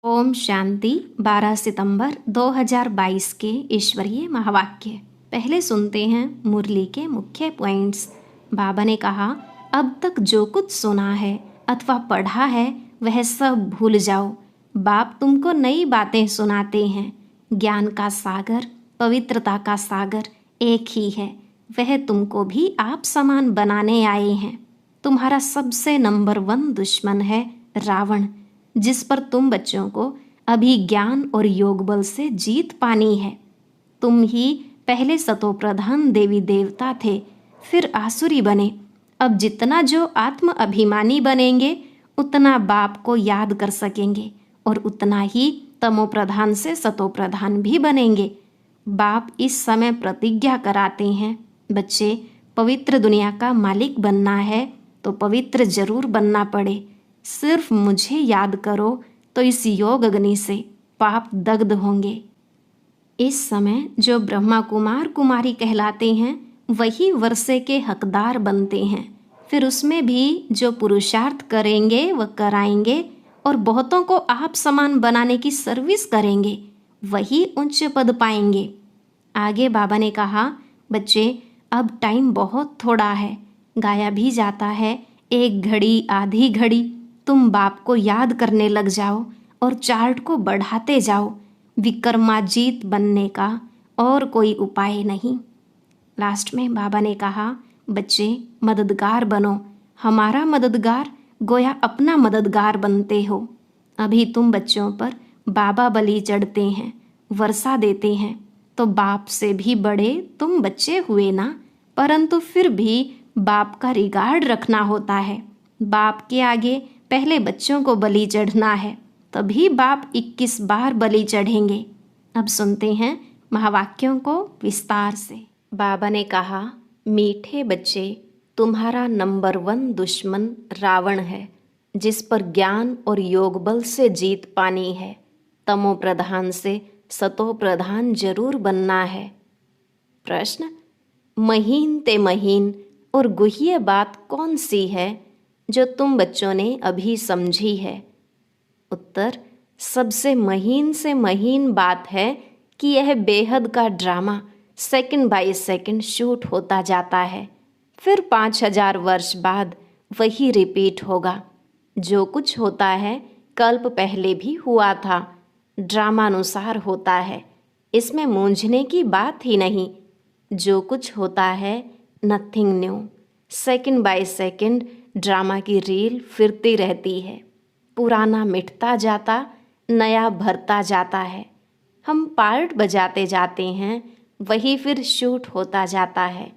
ओम शांति। 12 सितंबर 2022 के ईश्वरीय महावाक्य। पहले सुनते हैं मुरली के मुख्य पॉइंट्स। बाबा ने कहा, अब तक जो कुछ सुना है अथवा पढ़ा है वह सब भूल जाओ। बाप तुमको नई बातें सुनाते हैं। ज्ञान का सागर, पवित्रता का सागर एक ही है। वह तुमको भी आप समान बनाने आए हैं। तुम्हारा सबसे नंबर 1 दुश्मन है रावण, जिस पर तुम बच्चों को अभी ज्ञान और योग बल से जीत पानी है। तुम ही पहले सतो प्रधान देवी देवता थे, फिर आसुरी बने। अब जितना जो आत्म अभिमानी बनेंगे उतना बाप को याद कर सकेंगे और उतना ही तमो प्रधान से सतो प्रधान भी बनेंगे। बाप इस समय प्रतिज्ञा कराते हैं, बच्चे पवित्र दुनिया का मालिक बनना है तो पवित्र जरूर बनना पड़े। सिर्फ मुझे याद करो तो इस योग अग्नि से पाप दग्ध होंगे। इस समय जो ब्रह्मा कुमार कुमारी कहलाते हैं वही वर्षे के हकदार बनते हैं। फिर उसमें भी जो पुरुषार्थ करेंगे वह कराएंगे और बहुतों को आप समान बनाने की सर्विस करेंगे, वही उच्च पद पाएंगे। आगे बाबा ने कहा, बच्चे अब टाइम बहुत थोड़ा है, गाया भी जाता है। 1 घड़ी आधी घड़ी तुम बाप को याद करने लग जाओ और चार्ट को बढ़ाते जाओ। विक्रमाजीत बनने का और कोई उपाय नहीं। लास्ट में बाबा ने कहा, बच्चे मददगार बनो। हमारा मददगार गोया अपना मददगार बनते हो। अभी तुम बच्चों पर बाबा बलि चढ़ते हैं, वर्षा देते हैं, तो बाप से भी बड़े तुम बच्चे हुए ना। परंतु फिर भी बाप का रिगार्ड रखना होता है। बाप के आगे पहले बच्चों को बलि चढ़ना है, तभी बाप 21 बार बलि चढ़ेंगे। अब सुनते हैं महावाक्यों को विस्तार से। बाबा ने कहा, मीठे बच्चे, तुम्हारा नंबर 1 दुश्मन रावण है, जिस पर ज्ञान और योग बल से जीत पानी है। तमो प्रधान से सतो प्रधान जरूर बनना है। प्रश्न, महीन ते महीन और गुह्य बात कौन सी है जो तुम बच्चों ने अभी समझी है? उत्तर, सबसे महीन से महीन बात है कि यह बेहद का drama second by second shoot होता जाता है। फिर 5000 वर्ष बाद वही रिपीट होगा। जो कुछ होता है कल्प पहले भी हुआ था, ड्रामानुसार होता है। इसमें मूंझने की बात ही नहीं। जो कुछ होता है nothing new. Second by second drama की रील फिरती रहती है। पुराना मिटता जाता, नया भरता जाता है। हम पार्ट बजाते जाते हैं, वही फिर शूट होता जाता है।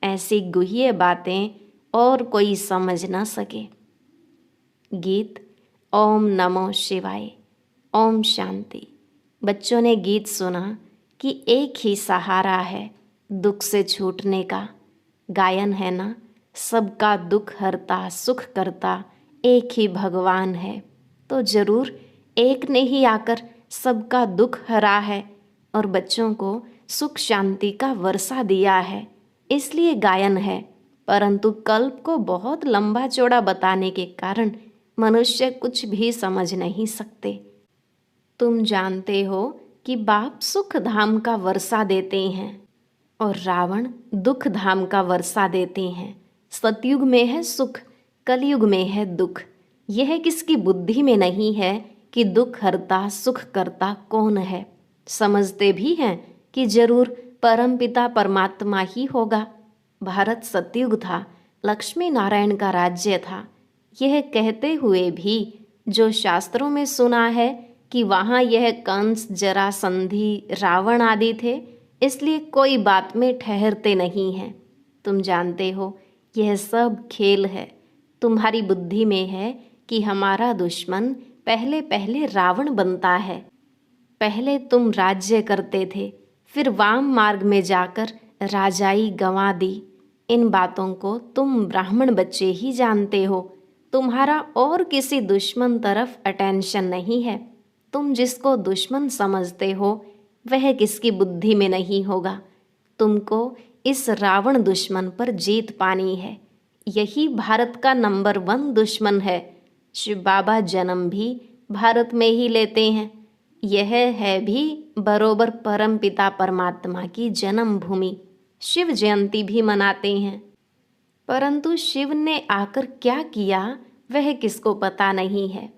ऐसी गुह्य बातें और कोई समझ न सके। गीत ओम नमो शिवाय। ओम शांति। बच्चों ने गीत सुना कि एक ही सहारा है दुख से छूटने का। गायन है ना, सबका दुख हरता सुख करता एक ही भगवान है। तो जरूर एक ने ही आकर सबका दुख हरा है और बच्चों को सुख शांति का वर्षा दिया है, इसलिए गायन है। परंतु कल्प को बहुत लंबा चौड़ा बताने के कारण मनुष्य कुछ भी समझ नहीं सकते। तुम जानते हो कि बाप सुख धाम का वर्षा देते हैं और रावण दुख धाम का वर्षा देते हैं। सतयुग में है सुख, कलयुग में है दुख। यह किसकी बुद्धि में नहीं है कि दुख हरता सुख करता कौन है। समझते भी हैं कि जरूर परमपिता परमात्मा ही होगा। भारत सतयुग था, लक्ष्मी नारायण का राज्य था। यह कहते हुए भी जो शास्त्रों में सुना है कि वहाँ यह कंस, जरासंधि, रावण आदि थे, इसलिए कोई बात में ठहरते नहीं हैं। तुम जानते हो यह सब खेल है। तुम्हारी बुद्धि में है कि हमारा दुश्मन पहले पहले रावण बनता है। पहले तुम राज्य करते थे, फिर वाम मार्ग में जाकर राजाई गंवा दी। इन बातों को तुम ब्राह्मण बच्चे ही जानते हो। तुम्हारा और किसी दुश्मन तरफ अटेंशन नहीं है। तुम जिसको दुश्मन समझते हो वह किसकी बुद्धि में नहीं होगा। तुमको इस रावण दुश्मन पर जीत पानी है। यही भारत का नंबर 1 दुश्मन है। शिव बाबा जन्म भी भारत में ही लेते हैं। यह है भी बरोबर परमपिता परमात्मा की जन्मभूमि। शिव जयंती भी मनाते हैं, परंतु शिव ने आकर क्या किया वह किसको पता नहीं है।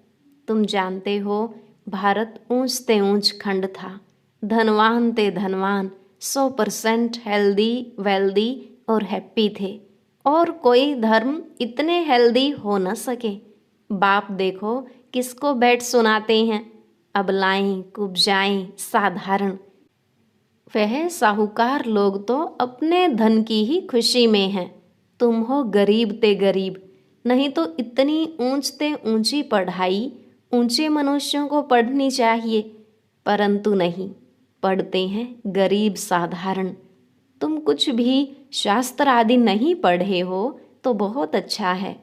तुम जानते हो, भारत ऊंच से ऊंच खंड था, धनवान ते धनवान, 100% हेल्दी वेल्दी और हैप्पी थे, और कोई धर्म इतने हेल्दी हो न सके। बाप देखो किसको बैठ सुनाते हैं, अबलाएं कुब्जाएं साधारण। वह साहूकार लोग तो अपने धन की ही खुशी में हैं। तुम हो गरीब ते गरीब, नहीं तो इतनी ऊंच ते ऊंची पढ़ाई ऊंचे मनुष्यों को पढ़नी चाहिए, परंतु नहीं, पढ़ते हैं गरीब साधारण। तुम कुछ भी शास्त्र आदि नहीं पढ़े हो तो बहुत अच्छा है।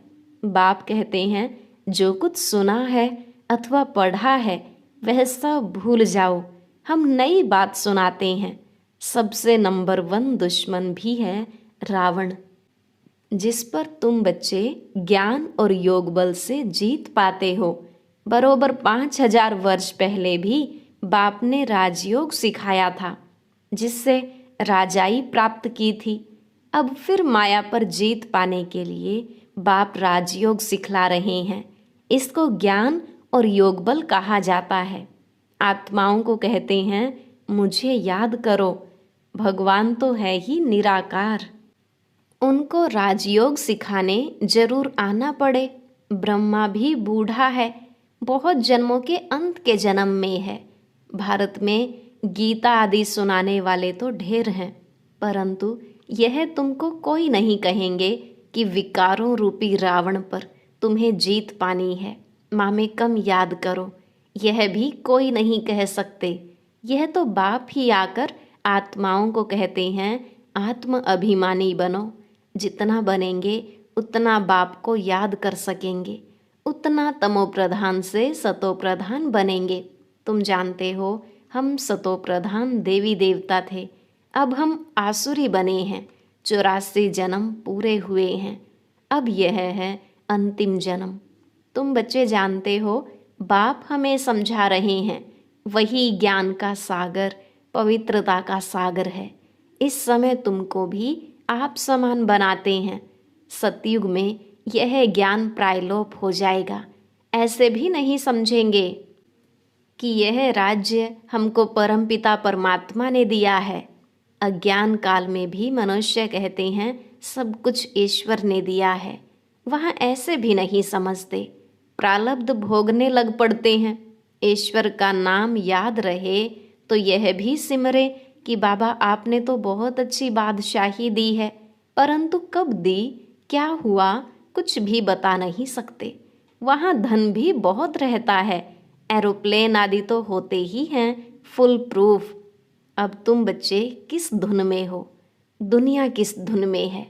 बाप कहते हैं जो कुछ सुना है अथवा पढ़ा है वह सब भूल जाओ, हम नई बात सुनाते हैं। सबसे नंबर 1 दुश्मन भी है रावण, जिस पर तुम बच्चे ज्ञान और योग बल से जीत पाते हो। बरोबर 5000 वर्ष पहले भी बाप ने राजयोग सिखाया था, जिससे राजाई प्राप्त की थी। अब फिर माया पर जीत पाने के लिए बाप राजयोग सिखला रहे हैं। इसको ज्ञान और योग बल कहा जाता है। आत्माओं को कहते हैं मुझे याद करो, भगवान तो है ही निराकार। उनको राजयोग सिखाने जरूर आना पड़े। ब्रह्मा भी बूढ़ा है, बहुत जन्मों के अंत के जन्म में है। भारत में गीता आदि सुनाने वाले तो ढेर हैं, परंतु यह तुमको कोई नहीं कहेंगे कि विकारों रूपी रावण पर तुम्हें जीत पानी है। माँ में कम याद करो, यह भी कोई नहीं कह सकते। यह तो बाप ही आकर आत्माओं को कहते हैं आत्म अभिमानी बनो। जितना बनेंगे उतना बाप को याद कर सकेंगे, उतना तमो प्रधान से सतो प्रधान बनेंगे। तुम जानते हो हम सतो प्रधान देवी देवता थे, अब हम आसुरी बने हैं। 84 जन्म पूरे हुए हैं, अब यह है अंतिम जन्म। तुम बच्चे जानते हो बाप हमें समझा रहे हैं, वही ज्ञान का सागर पवित्रता का सागर है। इस समय तुमको भी आप समान बनाते हैं। सतयुग में यह ज्ञान प्रायलोप हो जाएगा। ऐसे भी नहीं समझेंगे कि यह राज्य हमको परमपिता परमात्मा ने दिया है। अज्ञान काल में भी मनुष्य कहते हैं सब कुछ ईश्वर ने दिया है, वहाँ ऐसे भी नहीं समझते। प्रारब्ध भोगने लग पड़ते हैं। ईश्वर का नाम याद रहे तो यह भी सिमरे कि बाबा आपने तो बहुत अच्छी बादशाही दी है, परंतु कब दी, क्या हुआ, कुछ भी बता नहीं सकते। वहाँ धन भी बहुत रहता है, एरोप्लेन आदि तो होते ही हैं फुल प्रूफ। अब तुम बच्चे किस धुन में हो, दुनिया किस धुन में है,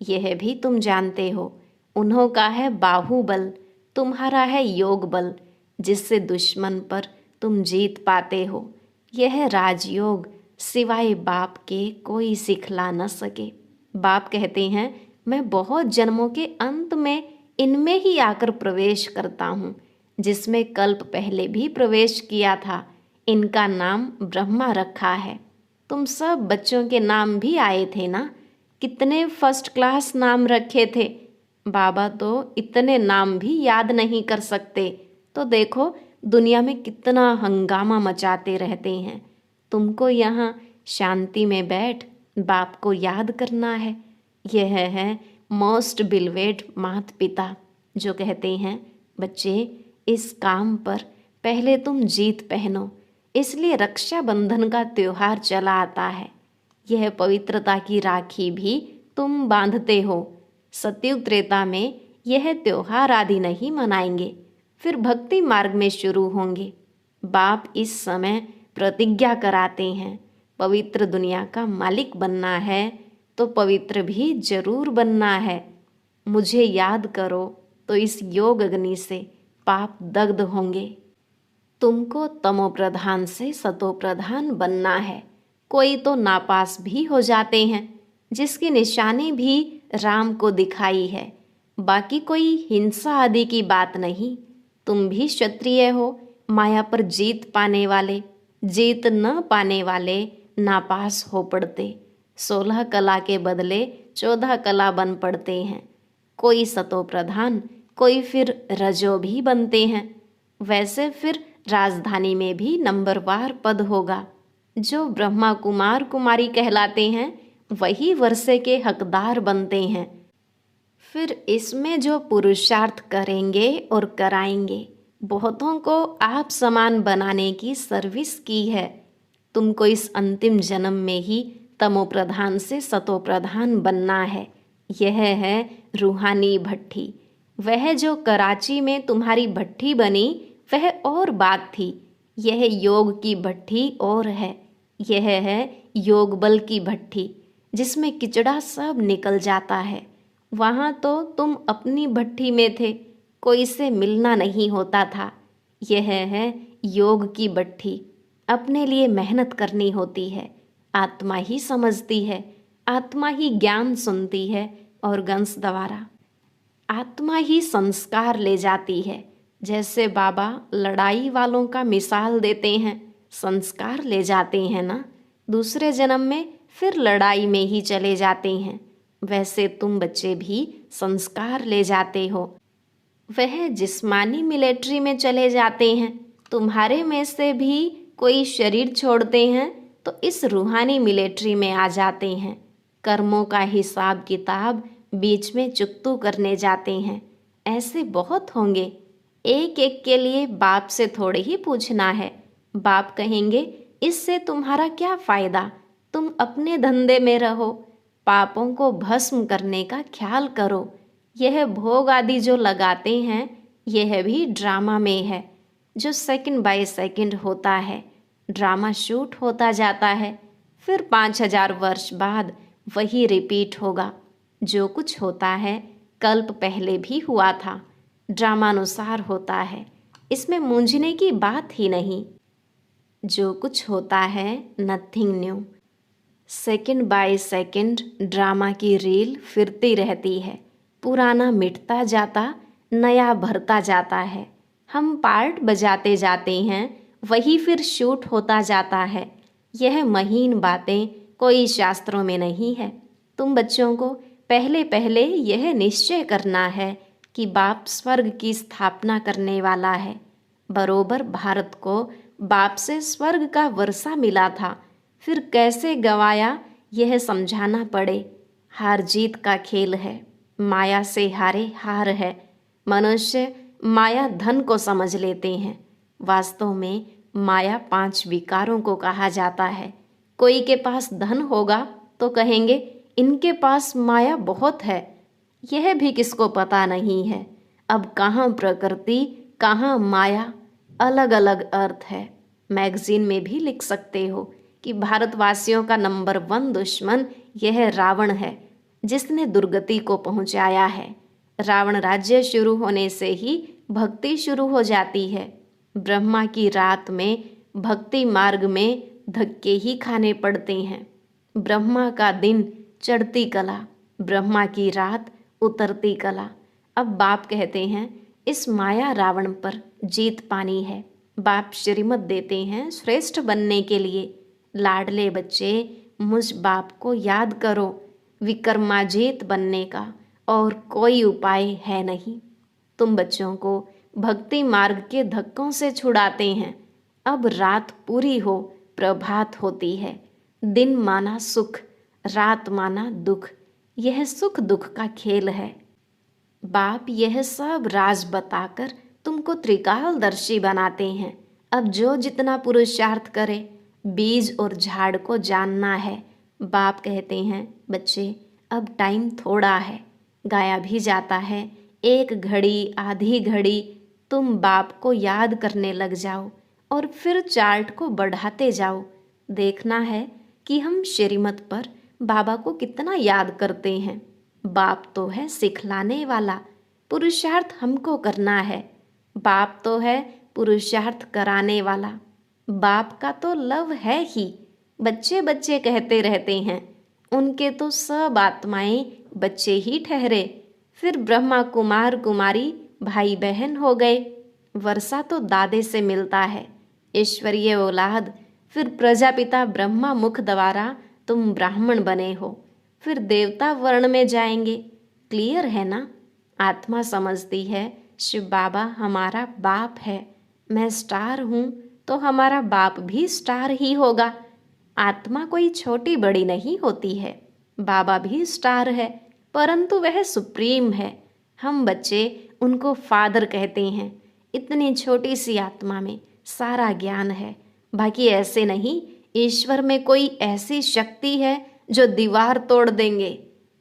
यह भी तुम जानते हो। उन्हों का है बाहुबल, तुम्हारा है योग बल, जिससे दुश्मन पर तुम जीत पाते हो। यह राजयोग सिवाय बाप के कोई सिखला न सके। बाप कहते हैं मैं बहुत जन्मों के अंत में इनमें ही आकर प्रवेश करता हूँ, जिसमें कल्प पहले भी प्रवेश किया था। इनका नाम ब्रह्मा रखा है। तुम सब बच्चों के नाम भी आए थे ना, कितने फर्स्ट क्लास नाम रखे थे। बाबा तो इतने नाम भी याद नहीं कर सकते, तो देखो दुनिया में कितना हंगामा मचाते रहते हैं। तुमको यहाँ शांति में बैठ बाप को याद करना है। यह है मोस्ट बिलवेड माता पिता, जो कहते हैं बच्चे इस काम पर पहले तुम जीत पहनो। इसलिए रक्षाबंधन का त्योहार चला आता है। यह पवित्रता की राखी भी तुम बांधते हो। सतयुग त्रेता में यह त्योहार आदि नहीं मनाएंगे, फिर भक्ति मार्ग में शुरू होंगे। बाप इस समय प्रतिज्ञा कराते हैं पवित्र दुनिया का मालिक बनना है तो पवित्र भी जरूर बनना है। मुझे याद करो तो इस योग अग्नि से पाप दग्ध होंगे। तुमको तमो प्रधान से सतो प्रधान बनना है। कोई तो नापास भी हो जाते हैं, जिसकी निशानी भी राम को दिखाई है। बाकी कोई हिंसा आदि की बात नहीं, तुम भी क्षत्रिय हो, माया पर जीत पाने वाले। जीत न पाने वाले नापास हो पड़ते। 16 कला के बदले 14 कला बन पड़ते हैं। कोई सतो प्रधान, कोई फिर रजो भी बनते हैं। वैसे फिर राजधानी में भी नंबरवार पद होगा। जो ब्रह्मा कुमार कुमारी कहलाते हैं वही वर्षे के हकदार बनते हैं। फिर इसमें जो पुरुषार्थ करेंगे और कराएंगे, बहुतों को आप समान बनाने की सर्विस की है। तुमको इस अंतिम जन्म में ही तमो प्रधान से सतो प्रधान बनना है। यह है रूहानी भट्ठी। वह जो कराची में तुम्हारी भट्ठी बनी वह और बात थी। यह योग की भट्ठी और है। यह है योग बल की भट्ठी, जिसमें किचड़ा सब निकल जाता है। वहाँ तो तुम अपनी भट्ठी में थे, कोई से मिलना नहीं होता था। यह है योग की भट्ठी। अपने लिए मेहनत करनी होती है। आत्मा ही समझती है, आत्मा ही ज्ञान सुनती है और गंस द्वारा आत्मा ही संस्कार ले जाती है। जैसे बाबा लड़ाई वालों का मिसाल देते हैं, संस्कार ले जाते हैं ना, दूसरे जन्म में फिर लड़ाई में ही चले जाते हैं। वैसे तुम बच्चे भी संस्कार ले जाते हो। वह जिस्मानी मिलिट्री में चले जाते हैं। तुम्हारे में से भी कोई शरीर छोड़ते हैं तो इस रूहानी मिलिट्री में आ जाते हैं। कर्मों का हिसाब किताब बीच में चुकतू करने जाते हैं। ऐसे बहुत होंगे। एक एक के लिए बाप से थोड़े ही पूछना है। बाप कहेंगे इससे तुम्हारा क्या फायदा, तुम अपने धंधे में रहो, पापों को भस्म करने का ख्याल करो। यह भोग आदि जो लगाते हैं यह भी ड्रामा में है, जो सेकंड बाय सेकंड होता है। ड्रामा शूट होता जाता है, फिर 5000 वर्ष बाद वही रिपीट होगा। जो कुछ होता है कल्प पहले भी हुआ था, ड्रामानुसार होता है। इसमें मूंझने की बात ही नहीं। जो कुछ होता है nothing new. Second by second drama की रील फिरती रहती है। पुराना मिटता जाता, नया भरता जाता है। हम पार्ट बजाते जाते हैं, वही फिर शूट होता जाता है। यह महीन बातें कोई शास्त्रों में नहीं है। तुम बच्चों को पहले पहले यह निश्चय करना है कि बाप स्वर्ग की स्थापना करने वाला है। बरोबर भारत को बाप से स्वर्ग का वर्षा मिला था, फिर कैसे गवाया यह समझाना पड़े। हार जीत का खेल है, माया से हारे हार है। मनुष्य माया धन को समझ लेते हैं। वास्तव में माया 5 विकारों को कहा जाता है। कोई के पास धन होगा तो कहेंगे इनके पास माया बहुत है। यह भी किसको पता नहीं है। अब कहाँ प्रकृति कहाँ माया, अलग अलग अर्थ है। मैगजीन में भी लिख सकते हो कि भारतवासियों का नंबर 1 दुश्मन यह रावण है, जिसने दुर्गति को पहुंचाया है। रावण राज्य शुरू होने से ही भक्ति शुरू हो जाती है। ब्रह्मा की रात में भक्ति मार्ग में धक्के ही खाने पड़ते हैं। ब्रह्मा का दिन चढ़ती कला, ब्रह्मा की रात उतरती कला। अब बाप कहते हैं इस माया रावण पर जीत पानी है। बाप श्रीमत देते हैं श्रेष्ठ बनने के लिए। लाडले बच्चे, मुझ बाप को याद करो। विक्रमाजीत बनने का और कोई उपाय है नहीं। तुम बच्चों को भक्ति मार्ग के धक्कों से छुड़ाते हैं। अब रात पूरी हो, प्रभात होती है। दिन माना सुख, रात माना दुख। यह सुख दुख का खेल है। बाप यह सब राज बताकर तुमको त्रिकालदर्शी बनाते हैं। अब जो जितना पुरुषार्थ करे, बीज और झाड़ को जानना है। बाप कहते हैं बच्चे अब टाइम थोड़ा है। गाया भी जाता है 1 घड़ी आधी घड़ी तुम बाप को याद करने लग जाओ और फिर चार्ट को बढ़ाते जाओ। देखना है कि हम श्रीमत पर बाबा को कितना याद करते हैं। बाप तो है सिखलाने वाला, पुरुषार्थ हमको करना है। बाप तो है पुरुषार्थ कराने वाला। बाप का तो लव है ही। बच्चे बच्चे कहते रहते हैं, उनके तो सब आत्माएं बच्चे ही ठहरे। फिर ब्रह्मा कुमार कुमारी भाई बहन हो गए। वर्षा तो दादे से मिलता है, ईश्वरीय औलाद, फिर प्रजापिता ब्रह्मा मुख द्वारा तुम ब्राह्मण बने हो, फिर देवता वर्ण में जाएंगे। क्लियर है ना? आत्मा समझती है शिव बाबा हमारा बाप है, मैं स्टार हूँ तो हमारा बाप भी स्टार ही होगा। आत्मा कोई छोटी बड़ी नहीं होती है, बाबा भी स्टार है, परंतु वह सुप्रीम है। हम बच्चे उनको फादर कहते हैं। इतनी छोटी सी आत्मा में सारा ज्ञान है। बाकी ऐसे नहीं, ईश्वर में कोई ऐसी शक्ति है जो दीवार तोड़ देंगे।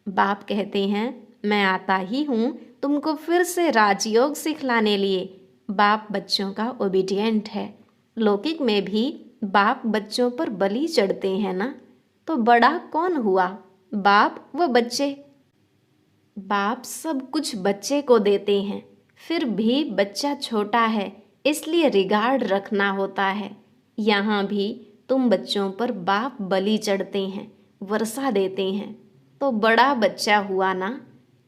बाप कहते हैं मैं आता ही हूँ तुमको फिर से राजयोग सिखलाने लिए। बाप बच्चों का ओबीडियंट है। लौकिक में भी बाप बच्चों पर बलि चढ़ते हैं ना, तो बड़ा कौन हुआ, बाप व बच्चे। बाप सब कुछ बच्चे को देते हैं, फिर भी बच्चा छोटा है, इसलिए रिगार्ड रखना होता है। यहाँ भी तुम बच्चों पर बाप बलि चढ़ते हैं, वर्षा देते हैं, तो बड़ा बच्चा हुआ ना,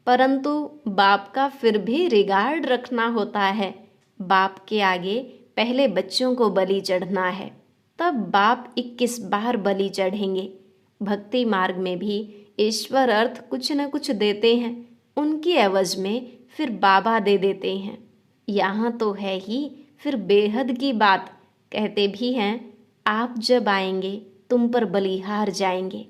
परंतु बाप का फिर भी रिगार्ड रखना होता है। बाप के आगे पहले बच्चों को बलि चढ़ना है, तब बाप 21 बार बलि चढ़ेंगे। भक्ति मार्ग में भी ईश्वर अर्थ कुछ न कुछ देते हैं, उनकी एवज में फिर बाबा दे देते हैं। यहाँ तो है ही फिर बेहद की बात। कहते भी हैं आप जब आएंगे तुम पर बलिहार जाएंगे।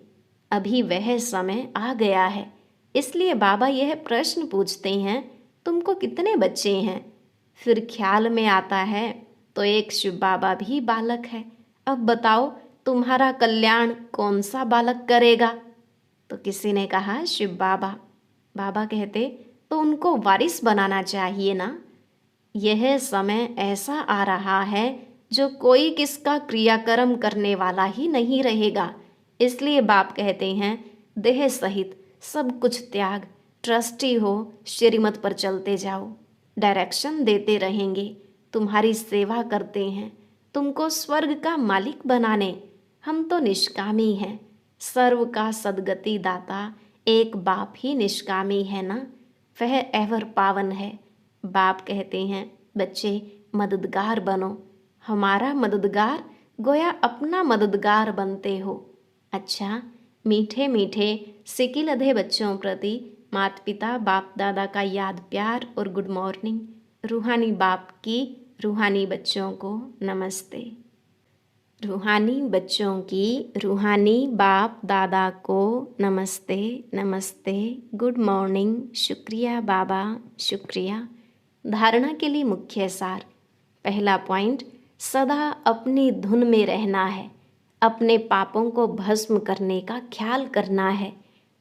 अभी वह समय आ गया है, इसलिए बाबा यह प्रश्न पूछते हैं तुमको कितने बच्चे हैं। फिर ख्याल में आता है तो एक शिव बाबा भी बालक है। अब बताओ तुम्हारा कल्याण कौन सा बालक करेगा? तो किसी ने कहा शिव बाबा। बाबा कहते तो उनको वारिस बनाना चाहिए ना। यह समय ऐसा आ रहा है जो कोई किसका क्रियाकर्म करने वाला ही नहीं रहेगा। इसलिए बाप कहते हैं देह सहित सब कुछ त्याग, ट्रस्टी हो, श्रीमत पर चलते जाओ, डायरेक्शन देते रहेंगे, तुम्हारी सेवा करते हैं, तुमको स्वर्ग का मालिक बनाने। हम तो निष्कामी हैं, सर्व का सदगति दाता एक बाप ही निष्कामी है ना, वह एवर पावन है। बाप कहते हैं बच्चे मददगार बनो, हमारा मददगार गोया अपना मददगार बनते हो। अच्छा, मीठे मीठे सिकिलधे बच्चों प्रति माता पिता बाप दादा का याद प्यार और गुड मॉर्निंग। रूहानी बाप की रूहानी बच्चों को नमस्ते। रूहानी बच्चों की रूहानी बाप दादा को नमस्ते नमस्ते, गुड मॉर्निंग, शुक्रिया बाबा, शुक्रिया। धारणा के लिए मुख्य सार। पहला पॉइंट, सदा अपनी धुन में रहना है, अपने पापों को भस्म करने का ख्याल करना है,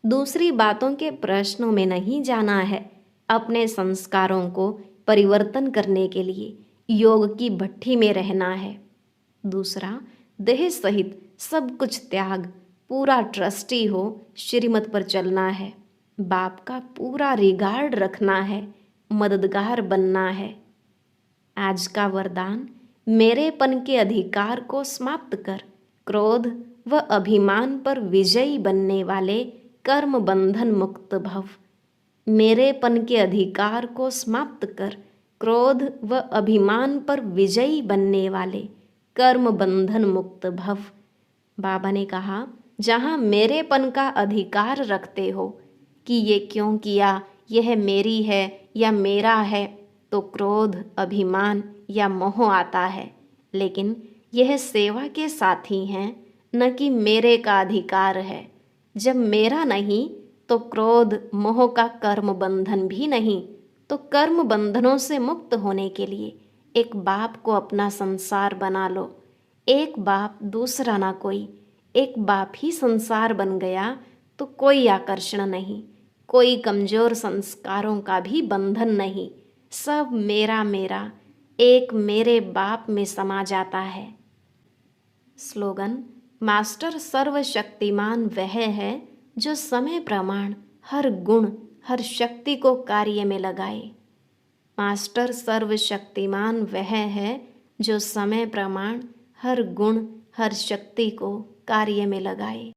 दूसरी बातों के प्रश्नों में नहीं जाना है, अपने संस्कारों को परिवर्तन करने के लिए योग की भट्ठी में रहना है। दूसरा, देह सहित सब कुछ त्याग, पूरा ट्रस्टी हो, श्रीमत पर चलना है, बाप का पूरा रिगार्ड रखना है, मददगार बनना है। आज का वरदान, मेरेपन के अधिकार को समाप्त कर क्रोध व अभिमान पर विजयी बनने वाले कर्म बंधन मुक्त भव। मेरेपन के अधिकार को समाप्त कर क्रोध व अभिमान पर विजयी बनने वाले कर्म बंधन मुक्त भव। बाबा ने कहा जहाँ मेरेपन का अधिकार रखते हो कि ये क्यों किया, यह मेरी है या मेरा है, तो क्रोध, अभिमान या मोह आता है। लेकिन यह सेवा के साथी हैं, न कि मेरे का अधिकार है। जब मेरा नहीं तो क्रोध मोह का कर्म बंधन भी नहीं। तो कर्म बंधनों से मुक्त होने के लिए एक बाप को अपना संसार बना लो। एक बाप, दूसरा ना कोई। एक बाप ही संसार बन गया तो कोई आकर्षण नहीं, कोई कमजोर संस्कारों का भी बंधन नहीं। सब मेरा मेरा एक मेरे बाप में समा जाता है। स्लोगन, मास्टर सर्वशक्तिमान वह है जो समय प्रमाण हर गुण हर शक्ति को कार्य में लगाए। मास्टर सर्वशक्तिमान वह है जो समय प्रमाण हर गुण हर शक्ति को कार्य में लगाए।